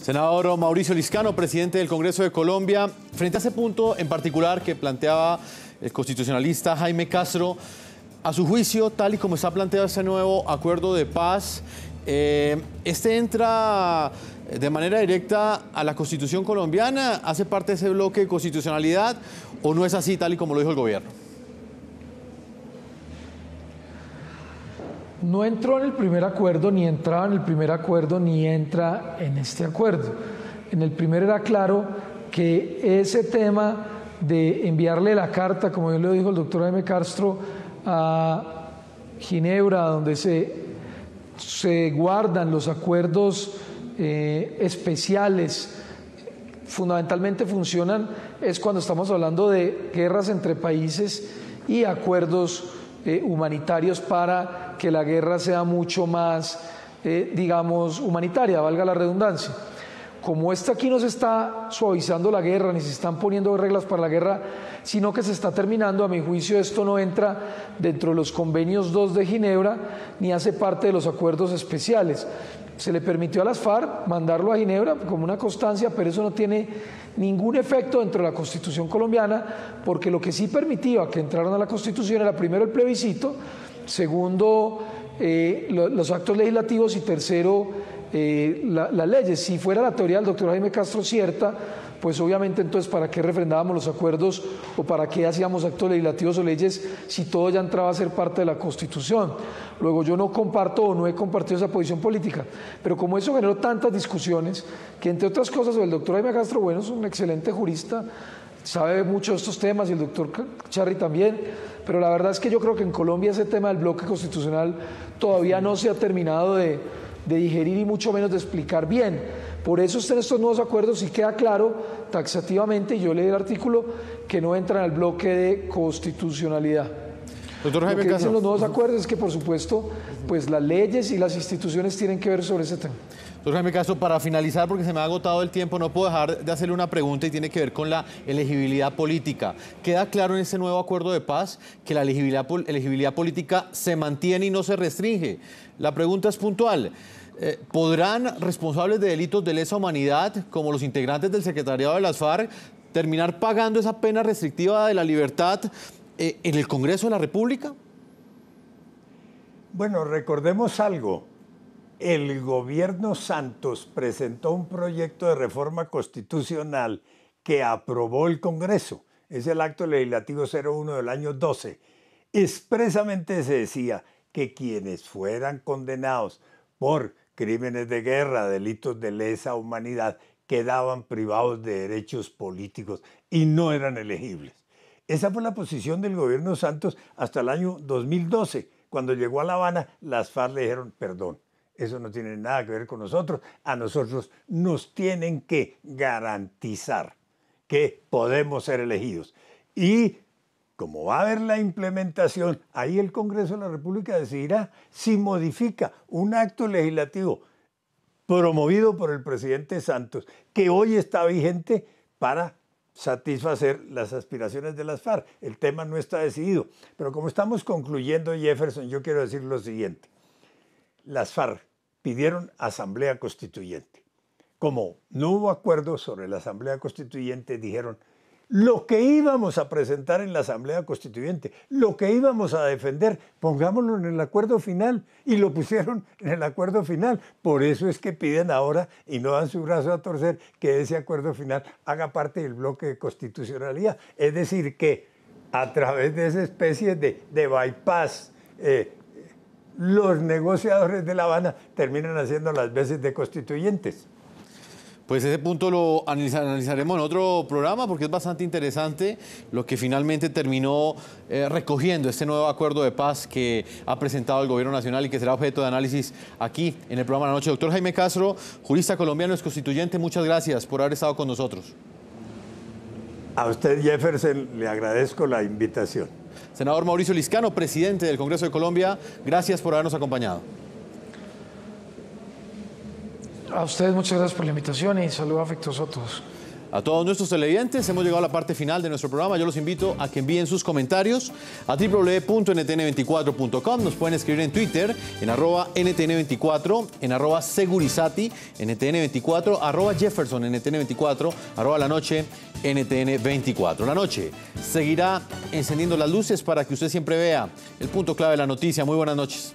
Senador Mauricio Liscano, presidente del Congreso de Colombia, frente a ese punto en particular que planteaba el constitucionalista Jaime Castro, a su juicio, tal y como está planteado este nuevo acuerdo de paz, ¿este entra de manera directa a la Constitución colombiana? ¿Hace parte de ese bloque de constitucionalidad o no es así, tal y como lo dijo el gobierno? No entró en el primer acuerdo, ni entraba en el primer acuerdo, ni entra en este acuerdo. En el primero era claro que ese tema de enviarle la carta, como bien lo dijo el doctor Jaime Castro, a Ginebra, donde se guardan los acuerdos especiales, fundamentalmente funcionan, es cuando estamos hablando de guerras entre países y acuerdos humanitarios para que la guerra sea mucho más, digamos, humanitaria, valga la redundancia. Como aquí no se está suavizando la guerra, ni se están poniendo reglas para la guerra, sino que se está terminando, a mi juicio esto no entra dentro de los convenios 2 de Ginebra, ni hace parte de los acuerdos especiales. Se le permitió a las FARC mandarlo a Ginebra como una constancia, pero eso no tiene ningún efecto dentro de la Constitución colombiana, porque lo que sí permitía que entraran a la Constitución era primero el plebiscito, segundo los actos legislativos y tercero las leyes. Si fuera la teoría del doctor Jaime Castro cierta, pues obviamente entonces ¿para qué refrendábamos los acuerdos o para qué hacíamos actos legislativos o leyes si todo ya entraba a ser parte de la Constitución? Luego yo no comparto o no he compartido esa posición política, pero como eso generó tantas discusiones, que entre otras cosas el doctor Jaime Castro, bueno, es un excelente jurista, sabe mucho de estos temas y el doctor Charri también, pero la verdad es que yo creo que en Colombia ese tema del bloque constitucional todavía no se ha terminado de digerir y mucho menos de explicar bien. Por eso en estos nuevos acuerdos sí queda claro taxativamente, y yo leí el artículo, que no entran al bloque de constitucionalidad. Doctor Jaime Lo que Castro, dicen los nuevos acuerdos es que, por supuesto, pues las leyes y las instituciones tienen que ver sobre ese tema. Doctor Jaime Castro, para finalizar, porque se me ha agotado el tiempo, no puedo dejar de hacerle una pregunta y tiene que ver con la elegibilidad política. ¿Queda claro en este nuevo acuerdo de paz que la elegibilidad política se mantiene y no se restringe? La pregunta es puntual. ¿Podrán responsables de delitos de lesa humanidad, como los integrantes del secretariado de las FARC, terminar pagando esa pena restrictiva de la libertad en el Congreso de la República? Bueno, recordemos algo. El gobierno Santos presentó un proyecto de reforma constitucional que aprobó el Congreso. Es el acto legislativo 01 del año 12. Expresamente se decía que quienes fueran condenados por crímenes de guerra, delitos de lesa humanidad, quedaban privados de derechos políticos y no eran elegibles. Esa fue la posición del gobierno Santos hasta el año 2012. Cuando llegó a La Habana, las FARC le dijeron, perdón, eso no tiene nada que ver con nosotros, a nosotros nos tienen que garantizar que podemos ser elegidos. Y como va a haber la implementación, ahí el Congreso de la República decidirá si modifica un acto legislativo promovido por el presidente Santos, que hoy está vigente para satisfacer las aspiraciones de las FARC. El tema no está decidido. Pero como estamos concluyendo, Jefferson, yo quiero decir lo siguiente. Las FARC pidieron asamblea constituyente. Como no hubo acuerdo sobre la asamblea constituyente, dijeron, lo que íbamos a presentar en la Asamblea Constituyente, lo que íbamos a defender, pongámoslo en el acuerdo final, y lo pusieron en el acuerdo final. Por eso es que piden ahora, y no dan su brazo a torcer, que ese acuerdo final haga parte del bloque de constitucionalidad. Es decir, que a través de esa especie de bypass, los negociadores de La Habana terminan haciendo las veces de constituyentes. Pues ese punto lo analizaremos en otro programa porque es bastante interesante lo que finalmente terminó recogiendo este nuevo acuerdo de paz que ha presentado el Gobierno Nacional y que será objeto de análisis aquí en el programa de la noche. Doctor Jaime Castro, jurista colombiano, ex constituyente, muchas gracias por haber estado con nosotros. A usted, Jefferson, le agradezco la invitación. Senador Mauricio Liscano, presidente del Congreso de Colombia, gracias por habernos acompañado. A ustedes muchas gracias por la invitación y saludo afectuoso a todos. A todos nuestros televidentes, hemos llegado a la parte final de nuestro programa. Yo los invito a que envíen sus comentarios a www.ntn24.com. Nos pueden escribir en Twitter, en @ntn24, en @segurizati, ntn24, @jefferson, ntn24, @la noche, ntn24. La noche seguirá encendiendo las luces para que usted siempre vea el punto clave de la noticia. Muy buenas noches.